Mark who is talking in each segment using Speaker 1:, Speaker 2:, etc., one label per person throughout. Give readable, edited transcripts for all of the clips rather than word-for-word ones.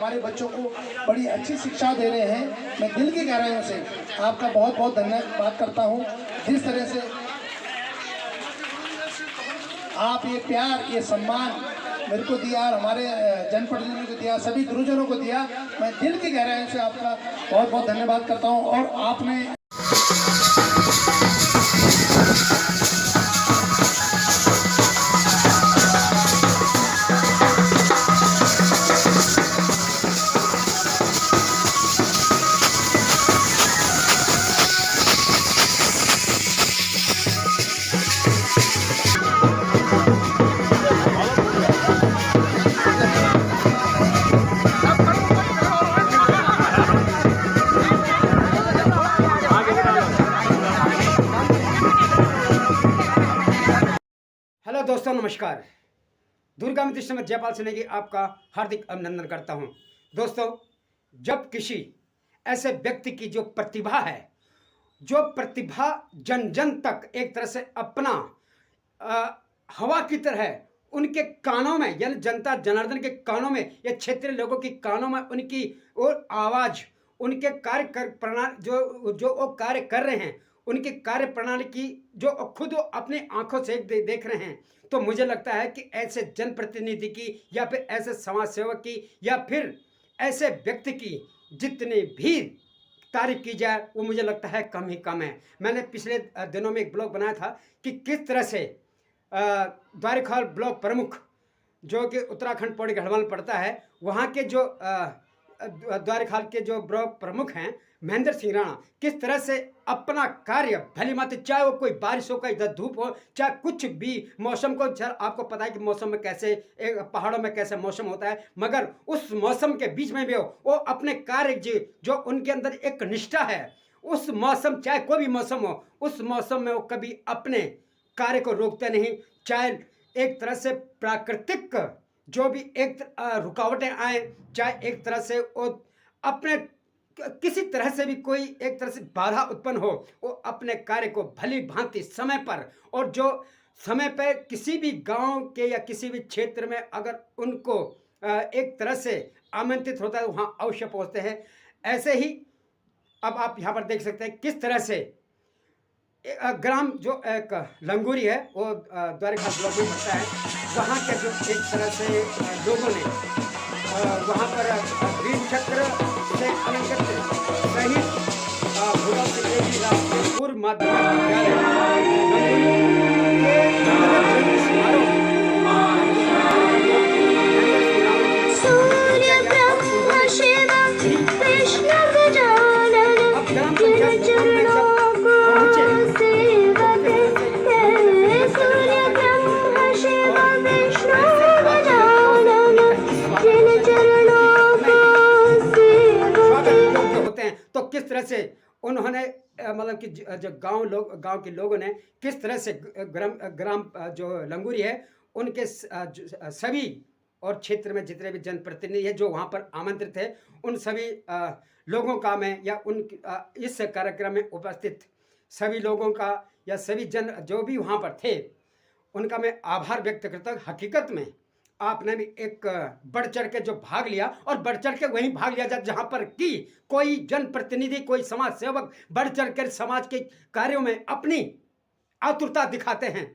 Speaker 1: हमारे बच्चों को बड़ी अच्छी शिक्षा दे रहे हैं। मैं दिल की गहराइयों से आपका बहुत बहुत धन्यवाद करता हूँ। जिस तरह से आप ये प्यार, ये सम्मान मेरे को दिया और हमारे जनप्रतिनिधियों को दिया, सभी गुरुजनों को दिया, मैं दिल की गहराइयों से आपका बहुत बहुत धन्यवाद करता हूँ। और आपने
Speaker 2: दोस्तों नमस्कार। दुर्गा मित्र श्रीमद जयपाल सिन्हा की आपका हार्दिक अभिनंदन करता हूं। दोस्तों, जब किसी ऐसे व्यक्ति की जो प्रतिभा है, जो प्रतिभा जन जन तक एक तरह से अपना हवा की तरह है, उनके कानों में, यानी जनता जनार्दन के कानों में या क्षेत्रीय लोगों के कानों में उनकी और आवाज़, उनके कार्य कर प्रणाली जो वो कार्य कर रहे हैं, उनकी कार्य प्रणाली की जो खुद वो अपनी आंखों से देख रहे हैं, तो मुझे लगता है कि ऐसे जनप्रतिनिधि की या फिर ऐसे समाज सेवक की या फिर ऐसे व्यक्ति की जितनी भी तारीफ की जाए वो मुझे लगता है कम ही कम है। मैंने पिछले दिनों में एक ब्लॉग बनाया था कि किस तरह से द्वारिखाल ब्लॉक प्रमुख जो कि उत्तराखंड पौड़ी गढ़वाल में पड़ता है, वहाँ के जो द्वारिखाल के जो ब्लॉक प्रमुख हैं महेंद्र सिंह राणा, किस तरह से अपना कार्य भली मत, चाहे वो कोई बारिश हो, कोई इधर धूप हो, चाहे कुछ भी मौसम को, आपको पता है कि मौसम में कैसे एक पहाड़ों में कैसे मौसम होता है, मगर उस मौसम के बीच में भी वो अपने कार्य जो उनके अंदर एक निष्ठा है, उस मौसम चाहे कोई भी मौसम हो, उस मौसम में वो कभी अपने कार्य को रोकते नहीं। चाहे एक तरह से प्राकृतिक जो भी एक रुकावटें आए, चाहे एक तरह से वो अपने किसी तरह से भी कोई एक तरह से बाधा उत्पन्न हो, वो अपने कार्य को भली भांति समय पर, और जो समय पर किसी भी गांव के या किसी भी क्षेत्र में अगर उनको एक तरह से आमंत्रित होता है वहाँ अवश्य पहुँचते हैं। ऐसे ही अब आप यहाँ पर देख सकते हैं किस तरह से ग्राम जो एक लंगूरी है वो द्वारिका ब्लॉक में पड़ता है, वहाँ के जो एक तरह से लोगों ने वहाँ पर वीर चक्र से अलंकृत सहित भूरा सिंह राष्ट्रीय पूर्व माध्यमिक विद्यालय लंगूरी के समारोह तो किस तरह से उन्होंने मतलब कि जो गांव के लोगों ने किस तरह से ग्राम जो लंगूरी है उनके सभी और क्षेत्र में जितने भी जनप्रतिनिधि है जो वहां पर आमंत्रित थे, उन सभी लोगों का मैं या उन इस कार्यक्रम में उपस्थित सभी लोगों का या सभी जन जो भी वहां पर थे उनका मैं आभार व्यक्त करता हूँ। हकीकत में आपने भी एक बढ़ चढ़ के जो भाग लिया, और बढ़ चढ़ के वहीं भाग लिया जाए जहां पर कि कोई जनप्रतिनिधि, कोई समाज सेवक बढ़ चढ़ कर समाज के कार्यों में अपनी आतुरता दिखाते हैं,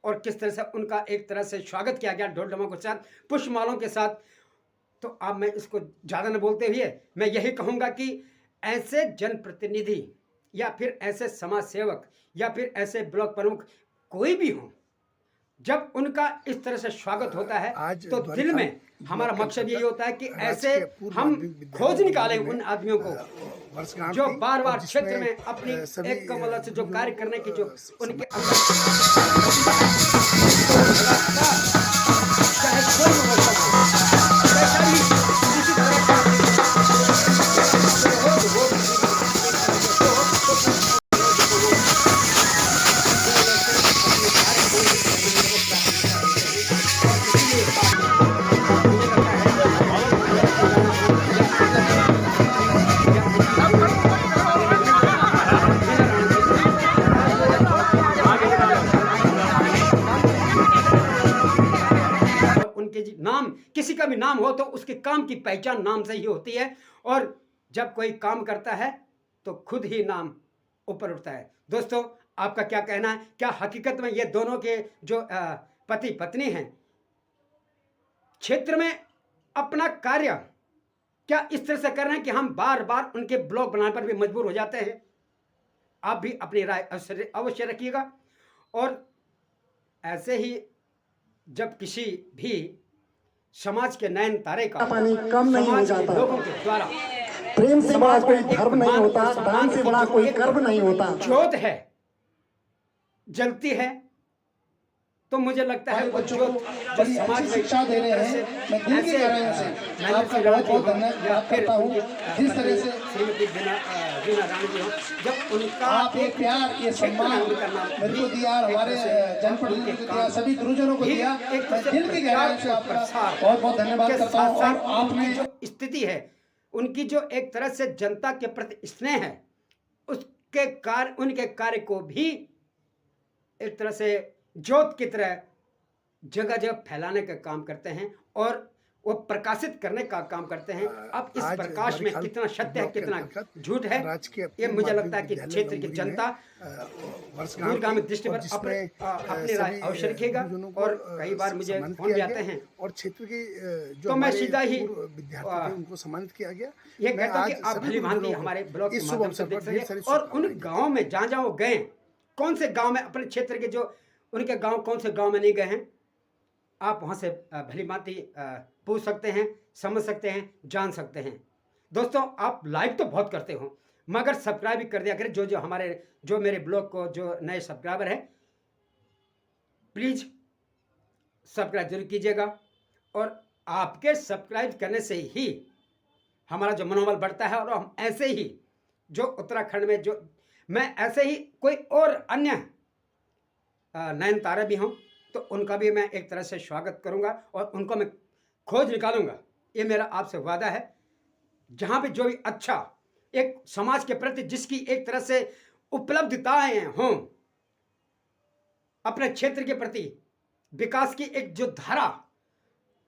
Speaker 2: और किस तरह से उनका एक तरह से स्वागत किया गया ढोल ढमाकों के साथ, पुष्पमालों के साथ। तो अब मैं इसको ज़्यादा न बोलते हुए मैं यही कहूँगा कि ऐसे जनप्रतिनिधि या फिर ऐसे समाज सेवक या फिर ऐसे ब्लॉक प्रमुख कोई भी हों, जब उनका इस तरह से स्वागत होता है तो दिल में हमारा मकसद यही होता है कि ऐसे हम खोज निकालें उन आदमियों को जो बार बार क्षेत्र में अपनी एक मतलब से जो कार्य करने की जो उनके अंदर चाहे कोई वैसा ही किसी तरह का किसी का भी नाम हो तो उसके काम की पहचान नाम से ही होती है, और जब कोई काम करता है तो खुद ही नाम ऊपर उठता है। दोस्तों, आपका क्या कहना है? क्या हकीकत में ये दोनों के जो पति पत्नी हैं, क्षेत्र में अपना कार्य क्या इस तरह से कर रहे हैं कि हम बार बार उनके ब्लॉग बनाने पर भी मजबूर हो जाते हैं? आप भी अपनी राय अवश्य रखिएगा। और ऐसे ही जब किसी भी समाज के नयन तारे का
Speaker 3: पानी कम नहीं हो
Speaker 2: समाज के
Speaker 3: जाता।
Speaker 2: लोगों के द्वारा
Speaker 3: प्रेम से बड़ा
Speaker 2: समाज
Speaker 3: कोई
Speaker 2: में एक
Speaker 3: धर्म नहीं
Speaker 2: मान
Speaker 3: होता,
Speaker 2: और सम्मान
Speaker 3: दान से
Speaker 2: की
Speaker 3: बड़ा
Speaker 2: जो
Speaker 3: कोई
Speaker 2: एक
Speaker 3: कर्म नहीं होता।
Speaker 2: ज्योत है, जलती है, तो मुझे लगता है वो
Speaker 1: बच्चों
Speaker 2: ज्योत
Speaker 1: को
Speaker 2: जो
Speaker 1: बड़ी
Speaker 2: समाज
Speaker 1: अच्छी
Speaker 2: में
Speaker 1: शिक्षा दे रहे हैं। मैं दिल की गहराइयों से आपका बहुत बहुत धन्यवाद करता हूँ। जिस तरह से
Speaker 2: श्रीमती वीणा रानी जी हो, जब उनका
Speaker 1: आप ये प्यार, ये सम्मान मेरे को दिया, हमारे जनप्रतिनिधि को दिया, सभी गुरुजनों को दिया, मैं दिल की गहराइयों से आपका बहुत बहुत धन्यवाद करता हूँ। और आपने
Speaker 2: जो स्थिति है, उनकी जो एक तरह से जनता के प्रति स्नेह है, उसके कार्य, उनके कार्य को भी एक तरह से ज्योत की तरह जगह जगह फैलाने का काम करते हैं और वो प्रकाशित करने का काम करते हैं। अब इस
Speaker 4: आज
Speaker 2: प्रकाश में
Speaker 4: बड़खाल
Speaker 2: कितना सत्य है,
Speaker 4: ब्लॉक के
Speaker 2: कितना
Speaker 4: अंतर्गत
Speaker 2: झूठ है,
Speaker 4: राजकीय
Speaker 2: ये मुझे
Speaker 4: माध्यमिक
Speaker 2: लगता है कि
Speaker 4: विद्यालय
Speaker 2: क्षेत्र की
Speaker 4: लंगोरी
Speaker 2: जनता
Speaker 4: में वर्षगांठ
Speaker 2: दूरगामी
Speaker 4: की,
Speaker 2: दृष्टि
Speaker 4: और
Speaker 2: पर
Speaker 4: जिसमें
Speaker 2: अपनी राय
Speaker 4: सभी
Speaker 2: अवश्य रखिएगा।
Speaker 4: गुरुजनों को
Speaker 2: और कई बार मुझे
Speaker 4: सम्मानित
Speaker 2: फोन भी
Speaker 4: किया
Speaker 2: आते
Speaker 4: गया,
Speaker 2: हैं,
Speaker 4: और क्षेत्र के जो
Speaker 2: तो मैं
Speaker 4: हमारे
Speaker 2: सीधा ही
Speaker 4: पूर्व विद्यार्थी थे उनको सम्मानित किया गया।
Speaker 2: ये
Speaker 4: मैं
Speaker 2: कहता हूं कि
Speaker 4: आज
Speaker 2: आप
Speaker 4: सभी
Speaker 2: भली भांति
Speaker 4: गुरुजनों को
Speaker 2: हमारे ब्लॉग के
Speaker 4: इस शुभ
Speaker 2: माध्यम से
Speaker 4: अवसर
Speaker 2: देख
Speaker 4: पर ढेर
Speaker 2: सकें,
Speaker 4: सारी
Speaker 2: और उन
Speaker 4: शुभकामनाएं
Speaker 2: गाँव में जहाँ जहाँ वो गए, कौन से गाँव में, अपने क्षेत्र के जो उनके गाँव कौन से गाँव में नहीं गए हैं, आप वहाँ से भली भांति पूछ सकते हैं, समझ सकते हैं, जान सकते हैं। दोस्तों, आप लाइक तो बहुत करते हो, मगर सब्सक्राइब भी कर दिया करें। जो मेरे ब्लॉग को जो नए सब्सक्राइबर हैं, प्लीज़ सब्सक्राइब जरूर कीजिएगा। और आपके सब्सक्राइब करने से ही हमारा जो मनोबल बढ़ता है, और हम ऐसे ही जो उत्तराखंड में जो मैं ऐसे ही कोई और अन्य नयन तारे भी हों, तो उनका भी मैं एक तरह से स्वागत करूंगा और उनको मैं खोज निकालूंगा। ये मेरा आपसे वादा है। जहाँ भी जो भी अच्छा एक समाज के प्रति जिसकी एक तरह से उपलब्धताएं हों, अपने क्षेत्र के प्रति विकास की एक जो धारा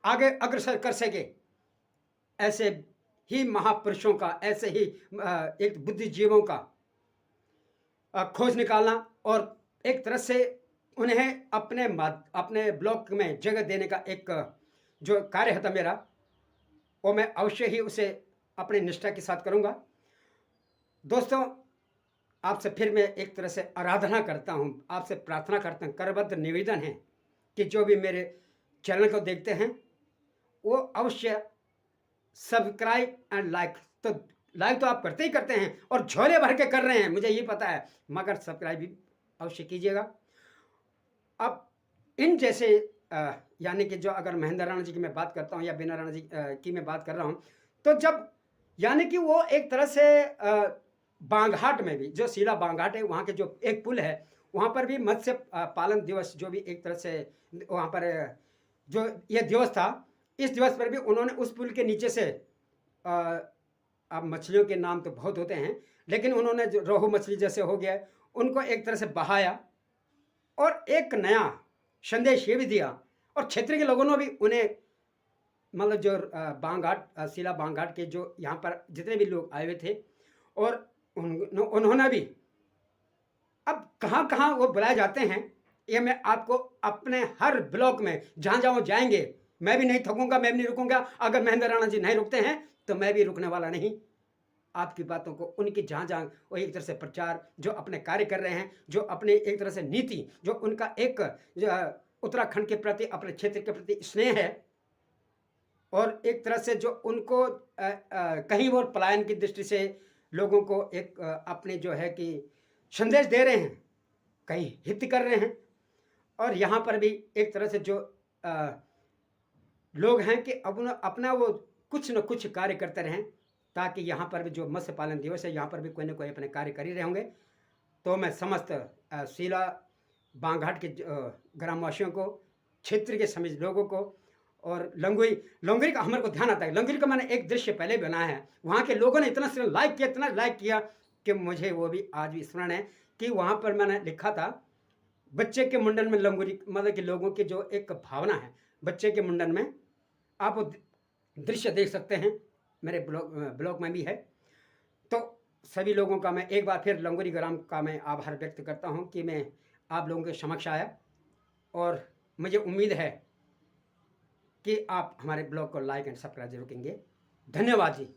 Speaker 2: आगे अग्रसर कर सके, ऐसे ही महापुरुषों का, ऐसे ही एक बुद्धिजीवों का खोज निकालना और एक तरह से उन्हें अपने ब्लॉग में जगह देने का एक जो कार्य था मेरा, वो मैं अवश्य ही उसे अपनी निष्ठा के साथ करूंगा। दोस्तों, आपसे फिर मैं एक तरह से आराधना करता हूं, आपसे प्रार्थना करता हूं, करबद्ध निवेदन है कि जो भी मेरे चैनल को देखते हैं वो अवश्य सब्सक्राइब एंड लाइक तो आप करते ही करते हैं और झोले भर के कर रहे हैं, मुझे ये पता है, मगर सब्सक्राइब भी अवश्य कीजिएगा। अब इन जैसे यानी कि जो अगर महेंद्र राणा जी की मैं बात करता हूँ या वीणा राणा जी की मैं बात कर रहा हूँ, तो जब यानी कि वो एक तरह से बांघाट में भी, जो सीला बांघाट है, वहाँ के जो एक पुल है, वहाँ पर भी मत्स्य पालन दिवस जो भी एक तरह से वहाँ पर जो ये दिवस था, इस दिवस पर भी उन्होंने उस पुल के नीचे से अब मछलियों के नाम तो बहुत होते हैं, लेकिन उन्होंने जो रोहू मछली जैसे हो गया, उनको एक तरह से बहाया और एक नया संदेश ये भी दिया, और क्षेत्र के लोगों ने भी उन्हें, मतलब जो बांघाट सीला बांघाट के जो यहाँ पर जितने भी लोग आए हुए थे, और उन्होंने भी अब कहाँ कहाँ वो बुलाए जाते हैं, ये मैं आपको अपने हर ब्लॉक में जहाँ जहाँ वो जाएंगे, मैं भी नहीं थकूंगा, मैं भी नहीं रुकूंगा। अगर महेंद्र राणा जी नहीं रुकते हैं तो मैं भी रुकने वाला नहीं। आपकी बातों को, उनकी जहाँ जहाँ वो एक तरह से प्रचार जो अपने कार्य कर रहे हैं, जो अपने एक तरह से नीति, जो उनका एक उत्तराखंड के प्रति, अपने क्षेत्र के प्रति स्नेह है, और एक तरह से जो उनको कहीं और पलायन की दृष्टि से लोगों को एक अपने जो है कि संदेश दे रहे हैं, कहीं हित कर रहे हैं, और यहाँ पर भी एक तरह से जो लोग हैं कि अपना वो कुछ न कुछ कार्य करते रहें, ताकि यहाँ पर भी जो मत्स्य पालन दिवस है, यहाँ पर भी कोई ना कोई अपने कार्य कर ही रहे होंगे। तो मैं समस्त सीला बांघाट के ग्रामवासियों को, क्षेत्र के सभी लोगों को, और लंगोरी का हमारे को ध्यान आता है, लंगोरी का मैंने एक दृश्य पहले बनाया है, वहाँ के लोगों ने इतना लाइक किया कि मुझे वो भी आज भी स्मरण है कि वहाँ पर मैंने लिखा था, बच्चे के मुंडन में लंगोरी, मतलब कि लोगों की जो एक भावना है, बच्चे के मुंडन में आप वो दृश्य देख सकते हैं, मेरे ब्लॉग में भी है। तो सभी लोगों का मैं एक बार फिर लंगोरी ग्राम का मैं आभार व्यक्त करता हूं कि मैं आप लोगों के समक्ष आया, और मुझे उम्मीद है कि आप हमारे ब्लॉग को लाइक एंड सब्सक्राइब जरूर करेंगे। धन्यवाद जी।